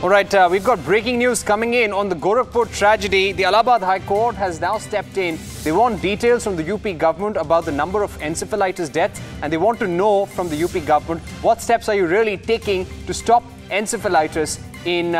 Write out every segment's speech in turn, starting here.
All right, we've got breaking news coming in on the Gorakhpur tragedy. The Allahabad High Court has now stepped in. They want details from the UP government about the number of encephalitis deaths, and they want to know from the UP government what steps are you really taking to stop encephalitis in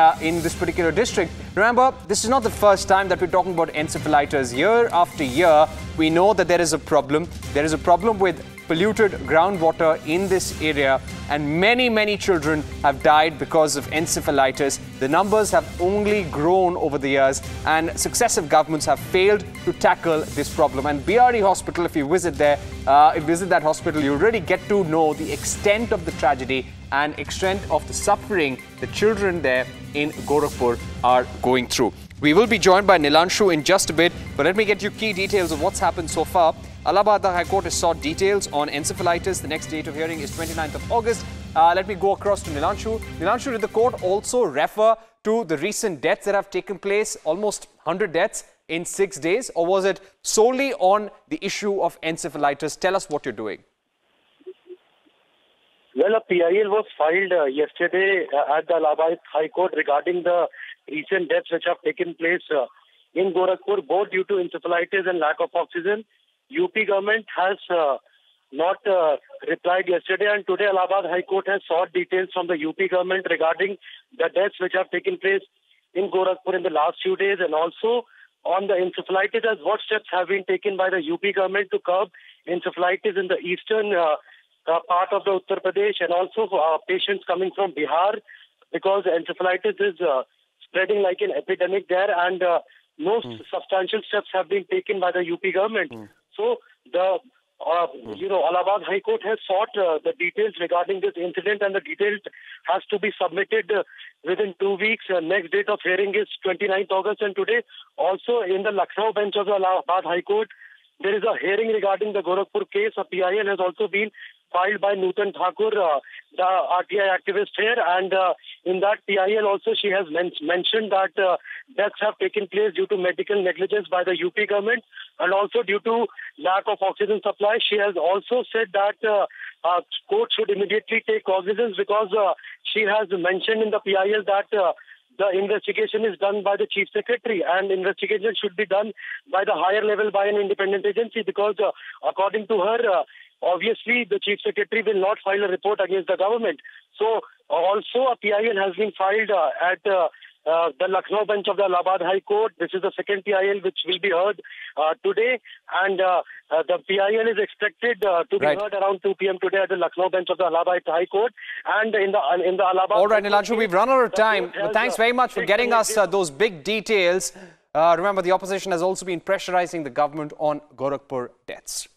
this particular district. Remember, this is not the first time that we're talking about encephalitis. Year after year, we know that there is a problem. There is a problem with polluted groundwater in this area, and many children have died because of encephalitis. The numbers have only grown over the years, and successive governments have failed to tackle this problem. And BRE Hospital, if you visit there, that hospital, you already get to know the extent of the tragedy and extent of the suffering the children there in Gorakhpur are going through. We will be joined by Nilanshu in just a bit, but let me get you key details of what's happened so far. Allahabad High Court has sought details on encephalitis. The next date of hearing is 29th of August. Let me go across to Nilanshu. Nilanshu, did the court also refer to the recent deaths that have taken place, almost 100 deaths in 6 days, or was it solely on the issue of encephalitis? Tell us what you're doing. Well, a PIL was filed yesterday at the Allahabad High Court regarding the recent deaths which have taken place in Gorakhpur, both due to encephalitis and lack of oxygen. UP government has not replied yesterday, and today Allahabad High Court has sought details from the UP government regarding the deaths which have taken place in Gorakhpur in the last few days, and also on the encephalitis, as what steps have been taken by the UP government to curb encephalitis in the eastern part of the Uttar Pradesh, and also patients coming from Bihar, because encephalitis is spreading like an epidemic there, and no substantial steps have been taken by the UP government. So the Allahabad High Court has sought the details regarding this incident, and the details has to be submitted within 2 weeks. Next date of hearing is 29th August, and today also in the Lucknow bench of the Allahabad High Court, there is a hearing regarding the Gorakhpur case. A PIL has also been filed by Nutan Thakur, the RTI activist here, and in that PIL also she has mentioned that deaths have taken place due to medical negligence by the UP government, and also due to lack of oxygen supply. She has also said that court should immediately take cognizance, because she has mentioned in the PIL that the investigation is done by the Chief Secretary, and investigation should be done by the higher level by an independent agency, because according to her, obviously the Chief Secretary will not file a report against the government. So also a PIL has been filed at the Lucknow bench of the Allahabad High Court. This is the second PIL which will be heard today, and the PIL is expected to be heard around 2 p.m. today at the Lucknow bench of the Allahabad High Court. And in the Allahabad. All right, Nilanshu, we've run out of time, but thanks very much for getting us those big details. Remember, the opposition has also been pressurizing the government on Gorakhpur deaths.